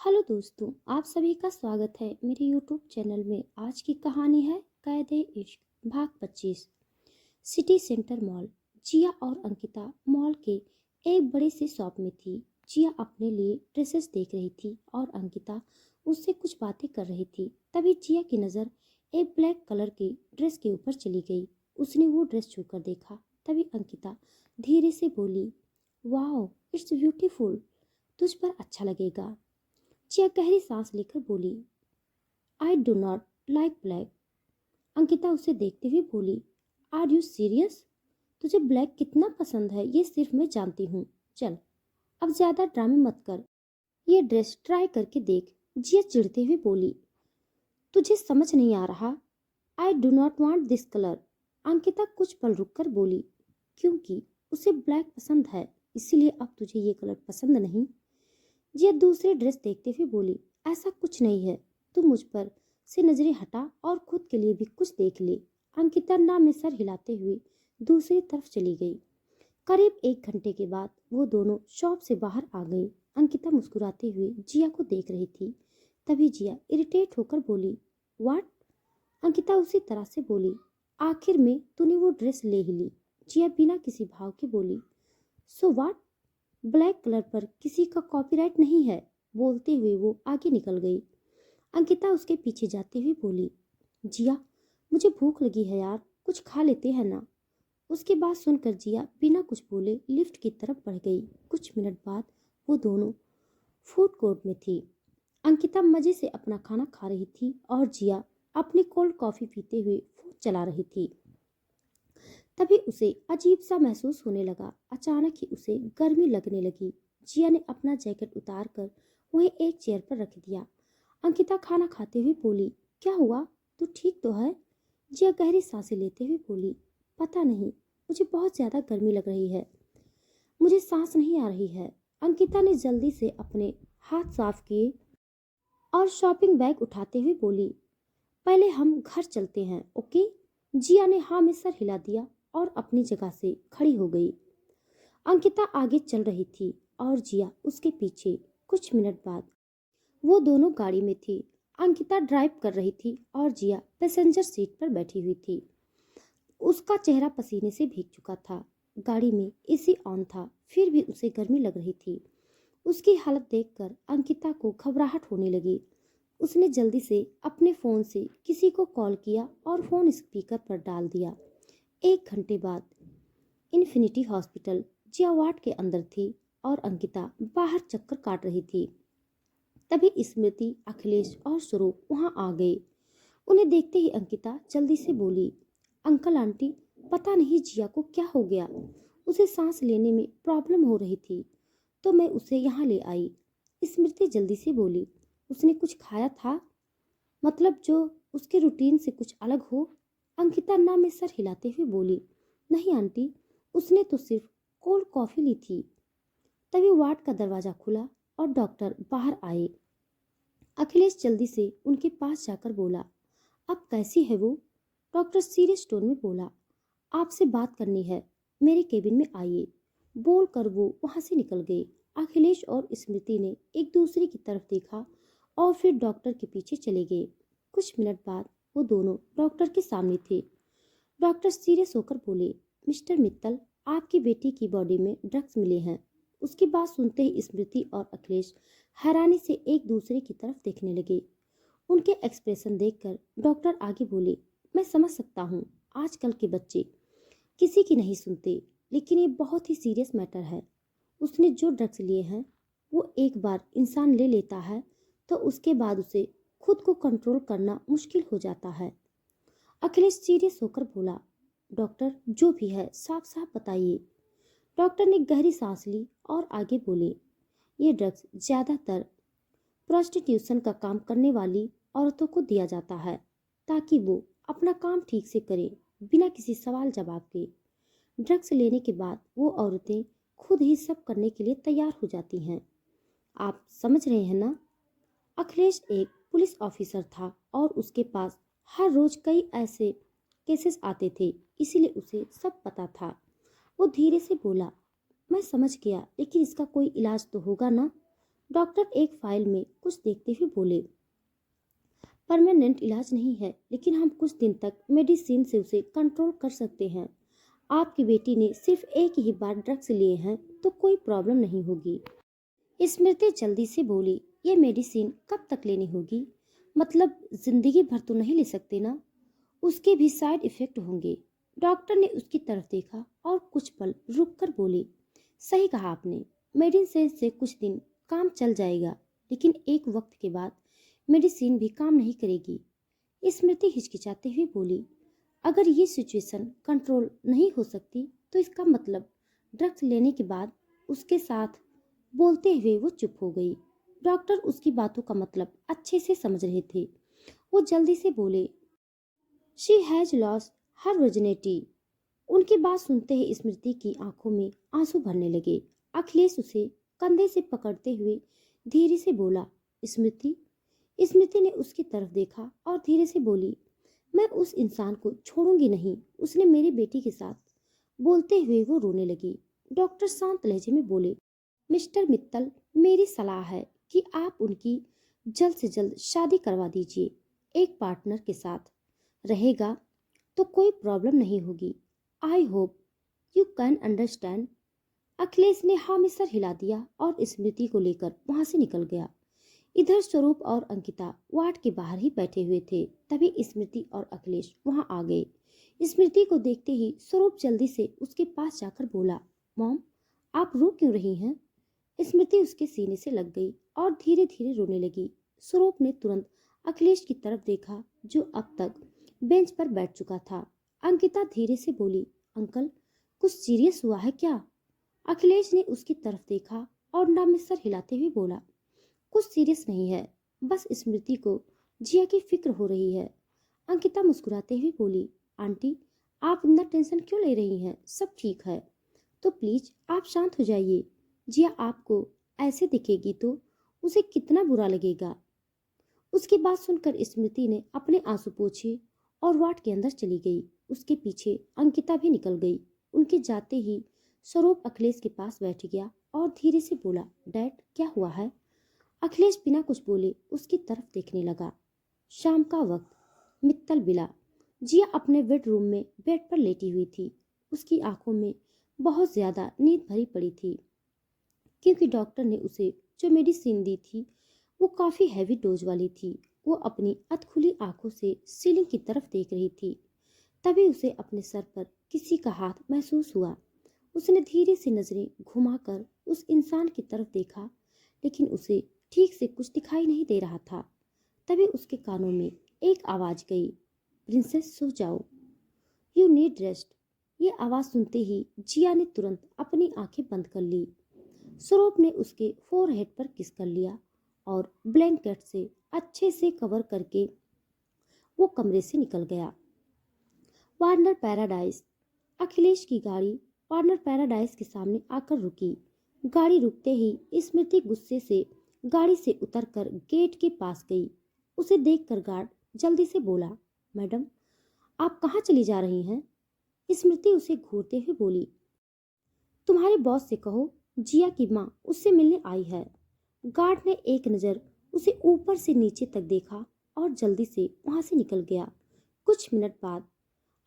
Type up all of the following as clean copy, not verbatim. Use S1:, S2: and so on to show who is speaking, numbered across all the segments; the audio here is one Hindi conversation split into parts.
S1: हेलो दोस्तों, आप सभी का स्वागत है मेरे यूट्यूब चैनल में। आज की कहानी है कैद इश्क भाग 25। City centre mall. जिया और अंकिता मॉल के एक बड़ी सी शॉप में थी। जिया अपने लिए ड्रेसेस देख रही थी और अंकिता उससे कुछ बातें कर रही थी। तभी जिया की नज़र एक ब्लैक कलर की ड्रेस के ऊपर चली गई। उसने वो ड्रेस छूकर देखा। तभी अंकिता धीरे से बोली, वाओ, इट्स ब्यूटीफुल, तुझ पर अच्छा लगेगा। जिया गहरी सांस लेकर बोली, I do not like black. Ankita उसे देखते हुए बोली, आर यू सीरियस? तुझे ब्लैक कितना पसंद है ये सिर्फ मैं जानती हूँ। चल, अब ज्यादा ड्रामे मत कर, ये ड्रेस ट्राई करके देख। जिया चिढ़ते हुए बोली, तुझे समझ नहीं आ रहा? I do not want this colour. Ankita कुछ पल रुककर बोली, क्योंकि उसे ब्लैक पसंद है, इसीलिए अब तुझे ये कलर पसंद नहीं। जिया दूसरी ड्रेस देखते हुए बोली, ऐसा कुछ नहीं है, तू मुझ पर से नजरें हटा और खुद के लिए भी कुछ देख ले। अंकिता ना में सर हिलाते हुए दूसरी तरफ चली गई। करीब 1 घंटे के बाद वो दोनों शॉप से बाहर आ गई। अंकिता मुस्कुराते हुए जिया को देख रही थी। तभी जिया इरिटेट होकर बोली, व्हाट? अंकिता उसी तरह से बोली, आखिर में तूने वो ड्रेस ले ही ली। जिया बिना किसी भाव के बोली, सो व्हाट? ब्लैक कलर पर किसी का कॉपीराइट नहीं है। बोलते हुए वो आगे निकल गई। अंकिता उसके पीछे जाते हुए बोली, जिया, मुझे भूख लगी है यार, कुछ खा लेते हैं ना। उसकी बात सुनकर जिया बिना कुछ बोले लिफ्ट की तरफ बढ़ गई। कुछ मिनट बाद वो दोनों फूड कोर्ट में थी। अंकिता मजे से अपना खाना खा रही थी और जिया अपनी कोल्ड कॉफी पीते हुए फोन चला रही थी। तभी उसे अजीब सा महसूस होने लगा। अचानक ही उसे गर्मी लगने लगी। जिया ने अपना जैकेट उतार कर वहीं एक चेयर पर रख दिया। अंकिता खाना खाते हुए बोली, क्या हुआ, तू ठीक तो है? जिया गहरी सांसें लेते हुए बोली, पता नहीं, मुझे बहुत ज्यादा गर्मी लग रही है, मुझे सांस नहीं आ रही है। अंकिता ने जल्दी से अपने हाथ साफ किए और शॉपिंग बैग उठाते हुए बोली, पहले हम घर चलते हैं, ओके? जिया ने हाँ में सर हिला दिया और अपनी जगह से खड़ी हो गई। अंकिता आगे चल रही थी और जिया उसके पीछे। कुछ मिनट बाद वो दोनों गाड़ी में थी। अंकिता ड्राइव कर रही थी और जिया पैसेंजर सीट पर बैठी हुई थी। उसका चेहरा पसीने से भीग चुका था। गाड़ी में एसी ऑन था, फिर भी उसे गर्मी लग रही थी। उसकी हालत देखकर अंकिता को घबराहट होने लगी। उसने जल्दी से अपने फोन से किसी को कॉल किया और फोन स्पीकर पर डाल दिया। 1 घंटे बाद इन्फिनिटी हॉस्पिटल। जिया वार्ड के अंदर थी और अंकिता बाहर चक्कर काट रही थी। तभी स्मृति, अखिलेश और स्वरूप वहां आ गए। उन्हें देखते ही अंकिता जल्दी से बोली, अंकल आंटी, पता नहीं जिया को क्या हो गया, उसे सांस लेने में प्रॉब्लम हो रही थी तो मैं उसे यहाँ ले आई। स्मृति जल्दी से बोली, उसने कुछ खाया था, मतलब जो उसके रूटीन से कुछ अलग हो? अंकिता ना में सर हिलाते हुए बोली, नहीं आंटी, उसने तो सिर्फ कोल्ड कॉफी ली थी। तभी वार्ड का दरवाजा खुला और डॉक्टर बाहर आए। अखिलेश जल्दी से उनके पास जाकर बोला, अब कैसी है वो? डॉक्टर सीरियस टोन में बोला, आपसे बात करनी है, मेरे केबिन में आइए। बोलकर वो वहां से निकल गए। अखिलेश और स्मृति ने एक दूसरे की तरफ देखा और फिर डॉक्टर के पीछे चले गए। कुछ मिनट बाद वो दोनों डॉक्टर के सामने थे। डॉक्टर सीरियस होकर बोले, मिस्टर मित्तल, आपकी बेटी की बॉडी में ड्रग्स मिले हैं। उसकी बात सुनते ही स्मृति और अखिलेश हैरानी से एक दूसरे की तरफ देखने लगे। उनके एक्सप्रेशन देखकर डॉक्टर आगे बोले, मैं समझ सकता हूँ, आजकल के बच्चे किसी की नहीं सुनते, लेकिन ये बहुत ही सीरियस मैटर है। उसने जो ड्रग्स लिए हैं वो एक बार इंसान ले लेता है तो उसके बाद उसे खुद को कंट्रोल करना मुश्किल हो जाता है। अखिलेश सीरियस होकर बोला, डॉक्टर जो भी है साफ साफ बताइए। डॉक्टर ने गहरी सांस ली और आगे बोले, ये ड्रग्स ज़्यादातर प्रोस्टिट्यूशन का काम करने वाली औरतों को दिया जाता है ताकि वो अपना काम ठीक से करें बिना किसी सवाल जवाब के। ड्रग्स लेने के बाद वो औरतें खुद ही सब करने के लिए तैयार हो जाती हैं। आप समझ रहे हैं ना? अखिलेश एक पुलिस ऑफिसर था और उसके पास हर रोज कई ऐसे केसेस आते थे, इसीलिए उसे सब पता था। वो धीरे से बोला, मैं समझ गया, लेकिन इसका कोई इलाज तो होगा ना? डॉक्टर एक फाइल में कुछ देखते हुए बोले, परमानेंट इलाज नहीं है, लेकिन हम कुछ दिन तक मेडिसिन से उसे कंट्रोल कर सकते हैं। आपकी बेटी ने सिर्फ एक ही बार ड्रग्स लिए हैं, तो कोई प्रॉब्लम नहीं होगी। स्मृति जल्दी से बोली, ये मेडिसिन कब तक लेनी होगी? मतलब जिंदगी भर तो नहीं ले सकते ना? उसके भी साइड इफेक्ट होंगे। डॉक्टर ने उसकी तरफ देखा और कुछ पल रुककर बोले, सही कहा आपने। मेडिसिन से कुछ दिन काम चल जाएगा, लेकिन एक वक्त के बाद मेडिसिन भी काम नहीं करेगी। स्मृति हिचकिचाते हुए बोली, अगर ये सिचुएशन कंट्रोल नहीं हो सकती तो इसका मतलब ड्रग्स लेने के बाद उसके साथ। बोलते हुए वो चुप हो गई। डॉक्टर उसकी बातों का मतलब अच्छे से समझ रहे थे। वो जल्दी से बोले, she has lost her virginity. उनकी बात सुनते ही स्मृति की आंखों में आंसू भरने लगे। अखिलेश उसे कंधे से पकड़ते हुए धीरे से बोला, स्मृति। स्मृति ने उसकी तरफ देखा और धीरे से बोली, मैं उस इंसान को छोड़ूंगी नहीं, उसने मेरी बेटी के साथ। बोलते हुए वो रोने लगी। डॉक्टर शांत लहजे में बोले, मिस्टर मित्तल, मेरी सलाह है कि आप उनकी जल्द से जल्द शादी करवा दीजिए। एक पार्टनर के साथ रहेगा तो कोई प्रॉब्लम नहीं होगी। I hope you can understand. Akhilesh ने हाँ में सर हिला दिया और स्मृति को लेकर वहां से निकल गया। इधर स्वरूप और अंकिता वार्ड के बाहर ही बैठे हुए थे। तभी स्मृति और अखिलेश वहां आ गए। स्मृति को देखते ही स्वरूप जल्दी से उसके पास जाकर बोला, मॉम, आप रो क्यों रही हैं? स्मृति उसके सीने से लग गई और धीरे धीरे रोने लगी। स्वरूप ने तुरंत अखिलेश की तरफ देखा, जो अब तक बेंच पर बैठ चुका था। अंकिता धीरे से बोली, अंकल, कुछ सीरियस हुआ है क्या? अखिलेश ने उसकी तरफ देखा और नाम में सर हिलाते हुए बोला, कुछ सीरियस नहीं है, बस स्मृति को जिया की फिक्र हो रही है। अंकिता मुस्कुराते हुए बोली, आंटी, आप इतना टेंशन क्यों ले रही हैं? सब ठीक है। तो प्लीज आप शांत हो जाइए। जिया आपको ऐसे दिखेगी तो उसे कितना बुरा लगेगा। उसकी बात सुनकर स्मृति ने अपने आंसू पोंछे और वार्ड के अंदर चली गई। उसके पीछे अंकिता भी निकल गई। उनके जाते ही स्वरूप अखिलेश के पास बैठ गया और धीरे से बोला, डैड, क्या हुआ है? अखिलेश बिना कुछ बोले उसकी तरफ देखने लगा। शाम का वक्त, मित्तल बिला। जिया अपने बेडरूम में बेड पर लेटी हुई थी। उसकी आंखों में बहुत ज्यादा नींद भरी पड़ी थी, क्योंकि डॉक्टर ने उसे जो मेडिसिन दी थी वो काफी हैवी डोज वाली थी। वो अपनी अधखुली आंखों से सीलिंग की तरफ देख रही थी। तभी उसे अपने सर पर किसी का हाथ महसूस हुआ। उसने धीरे से नजरें घुमाकर उस इंसान की तरफ देखा, लेकिन उसे ठीक से कुछ दिखाई नहीं दे रहा था। तभी उसके कानों में एक आवाज गई, प्रिंसेस सो जाओ, यू नीड रेस्ट। ये आवाज सुनते ही जिया ने तुरंत अपनी आंखें बंद कर ली। स्वरूप ने उसके फोरहेड पर किस कर लिया और ब्लैंकेट से अच्छे से कवर करके वो कमरे से निकल गया। Warner paradise. अखिलेश की गाड़ी वार्नर पैराडाइज के सामने आकर रुकी। गाड़ी रुकते ही स्मृति गुस्से से गाड़ी से उतरकर गेट के पास गई। उसे देखकर गार्ड जल्दी से बोला, मैडम, आप कहाँ चली जा रही हैं? स्मृति उसे घूरते हुए बोली, तुम्हारे बॉस से कहो जिया की माँ उससे मिलने आई है। गार्ड ने एक नज़र उसे ऊपर से नीचे तक देखा और जल्दी से वहां से निकल गया। कुछ मिनट बाद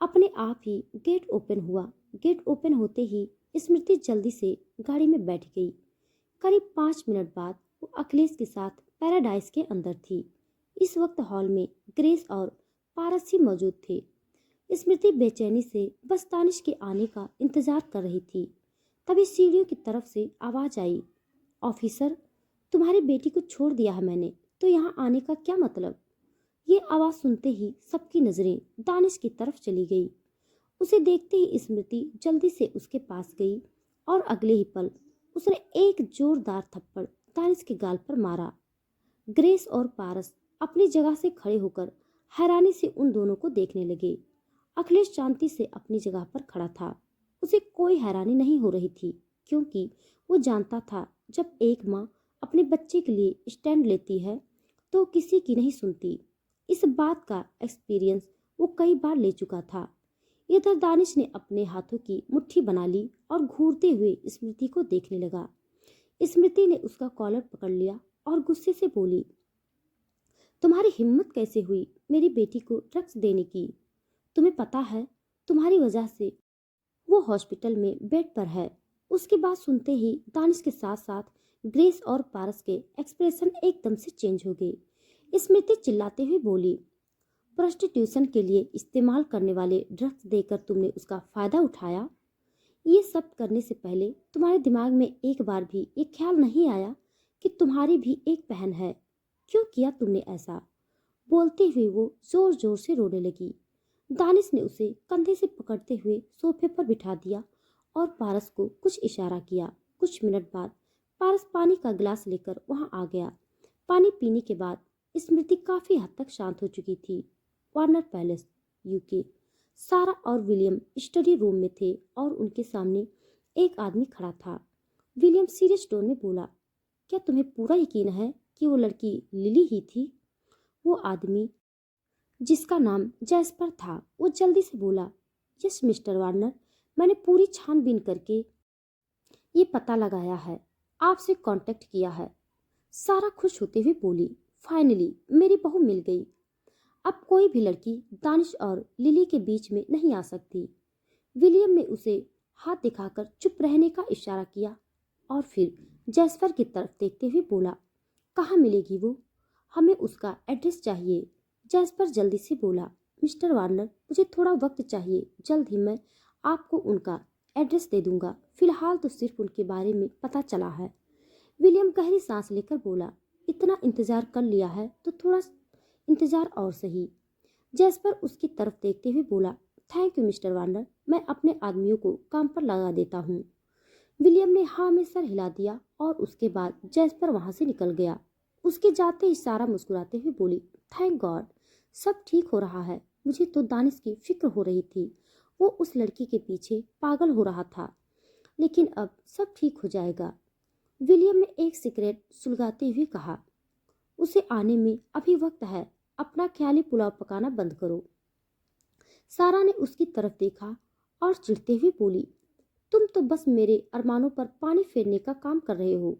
S1: अपने आप ही गेट ओपन हुआ। गेट ओपन होते ही स्मृति जल्दी से गाड़ी में बैठ गई। करीब 5 मिनट बाद वो अखिलेश के साथ पैराडाइज के अंदर थी। इस वक्त हॉल में ग्रेस और पारसी मौजूद थे। स्मृति बेचैनी से बस दानिश के आने का इंतजार कर रही थी। तभी सीढ़ियों की तरफ से आवाज आई, ऑफिसर, तुम्हारी बेटी को छोड़ दिया है मैंने, तो यहाँ आने का क्या मतलब? ये आवाज सुनते ही सबकी नजरें दानिश की तरफ चली गई। उसे देखते ही स्मृति जल्दी से उसके पास गई और अगले ही पल उसने एक जोरदार थप्पड़ दानिश के गाल पर मारा। ग्रेस और पारस अपनी जगह से खड़े होकर हैरानी से उन दोनों को देखने लगे। अखिलेश शांति से अपनी जगह पर खड़ा था। उसे कोई हैरानी नहीं हो रही थी, क्योंकि वो जानता था जब एक माँ अपने बच्चे के लिए स्टैंड लेती है तो किसी की नहीं सुनती। इस बात का एक्सपीरियंस वो कई बार ले चुका था। इधर दानिश ने अपने हाथों की मुट्ठी बना ली और घूरते हुए स्मृति को देखने लगा। स्मृति ने उसका कॉलर पकड़ लिया और गुस्से से बोली, तुम्हारी हिम्मत कैसे हुई मेरी बेटी को ड्रग्स देने की? तुम्हें पता है तुम्हारी वजह से वो हॉस्पिटल में बेड पर है। उसकी बात सुनते ही दानिश के साथ साथ ग्रेस और पारस के एक्सप्रेशन एकदम से चेंज हो गए। स्मृति चिल्लाते हुए बोली, प्रोस्टिट्यूशन के लिए इस्तेमाल करने वाले ड्रग्स देकर तुमने उसका फायदा उठाया। ये सब करने से पहले तुम्हारे दिमाग में एक बार भी ये ख्याल नहीं आया कि तुम्हारी भी एक बहन है? क्यों किया तुमने ऐसा? बोलते हुए वो जोर जोर से रोने लगी। दानिश ने उसे कंधे से पकड़ते हुए सोफे पर बिठा दिया और पारस को कुछ इशारा किया। कुछ मिनट बाद पारस पानी का गिलास लेकर वहां आ गया। पानी पीने के बाद स्मृति काफी हद तक शांत हो चुकी थी। Warner palace, UK. सारा और विलियम स्टडी रूम में थे और उनके सामने एक आदमी खड़ा था। विलियम सीरियस टोन में बोला, क्या तुम्हें पूरा यकीन है कि वो लड़की लिली ही थी? वो आदमी, जिसका नाम जैस्पर था, वो जल्दी से बोला, यस मिस्टर वार्नर, मैंने पूरी छानबीन करके ये पता लगाया है, आपसे कांटेक्ट किया है। सारा खुश होते हुए बोली, फाइनली मेरी बहू मिल गई। अब कोई भी लड़की दानिश और लिली के बीच में नहीं आ सकती। विलियम ने उसे हाथ दिखाकर चुप रहने का इशारा किया और फिर जैस्पर की तरफ देखते हुए बोला, कहाँ मिलेगी वो? हमें उसका एड्रेस चाहिए। जैस्पर जल्दी से बोला, मिस्टर वार्नर, मुझे थोड़ा वक्त चाहिए, जल्द ही मैं आपको उनका एड्रेस दे दूंगा। फिलहाल तो सिर्फ उनके बारे में पता चला है। विलियम गहरी सांस लेकर बोला, इतना इंतजार कर लिया है तो थोड़ा इंतजार और सही। जैस्पर उसकी तरफ देखते हुए बोला, थैंक यू मिस्टर वार्नर, मैं अपने आदमियों को काम पर लगा देता हूँ। विलियम ने हाँ में सर हिला दिया और उसके बाद जैस्पर वहां से निकल गया। उसके जाते ही सारा मुस्कुराते हुए बोली, थैंक गॉड, सब ठीक हो रहा है। मुझे तो दानिश की फिक्र हो रही थी, वो उस लड़की के पीछे पागल हो रहा था, लेकिन अब सब ठीक हो जाएगा। विलियम ने एक सिगरेट सुलगाते हुए कहा, उसे आने में अभी वक्त है, अपना ख्याली पुलाव पकाना बंद करो। सारा ने उसकी तरफ देखा और चिढ़ते हुए बोली, तुम तो बस मेरे अरमानों पर पानी फेरने का काम कर रहे हो।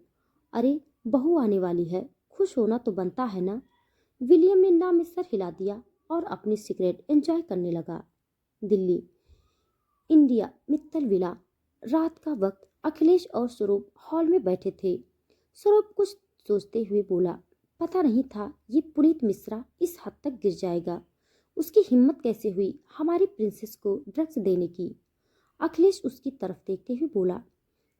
S1: अरे बहू आने वाली है, खुश होना तो बनता है ना। विलियम ने ना में सर हिला दिया और अपनी सिगरेट एंजॉय करने लगा। Delhi, India, Mittal villa. रात का वक्त। अखिलेश और स्वरूप हॉल में बैठे थे। स्वरूप कुछ सोचते हुए बोला, पता नहीं था ये पुनीत मिश्रा इस हद तक गिर जाएगा। उसकी हिम्मत कैसे हुई हमारी प्रिंसेस को ड्रग्स देने की? अखिलेश उसकी तरफ देखते हुए बोला,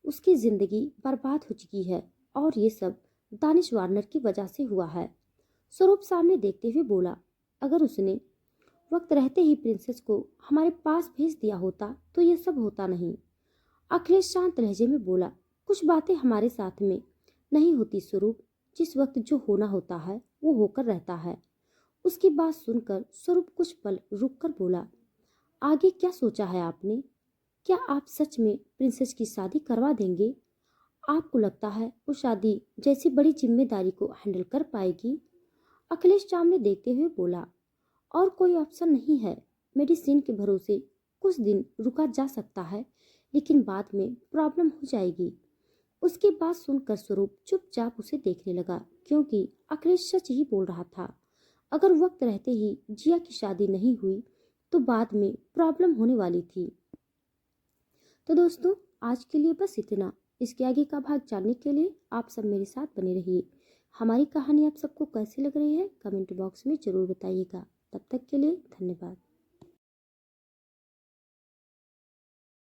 S1: उसकी जिंदगी बर्बाद हो चुकी है और ये सब दानिश वार्नर की वजह से हुआ है। स्वरूप सामने देखते हुए बोला, अगर उसने वक्त रहते ही प्रिंसेस को हमारे पास भेज दिया होता तो ये सब होता नहीं। अखिलेश शांत लहजे में बोला, कुछ बातें हमारे साथ में नहीं होती स्वरूप, जिस वक्त जो होना होता है वो होकर रहता है। उसकी बात सुनकर स्वरूप कुछ पल रुककर बोला, आगे क्या सोचा है आपने? क्या आप सच में प्रिंसेस की शादी करवा देंगे? आपको लगता है वो शादी जैसी बड़ी जिम्मेदारी को हैंडल कर पाएगी? अखिलेश सामने देखते हुए बोला, और कोई ऑप्शन नहीं है। मेडिसिन के भरोसे कुछ दिन रुका जा सकता है, लेकिन बाद में प्रॉब्लम हो जाएगी। उसकी बात सुनकर स्वरूप चुपचाप उसे देखने लगा, क्योंकि अखिलेश सच ही बोल रहा था। अगर वक्त रहते ही जिया की शादी नहीं हुई तो बाद में प्रॉब्लम होने वाली थी। तो दोस्तों, आज के लिए बस इतना। इसके आगे का भाग जानने के लिए आप सब मेरे साथ बने रहिए। हमारी कहानी आप सबको कैसी लग रही है कमेंट बॉक्स में जरूर बताइएगा। तब तक के लिए धन्यवाद।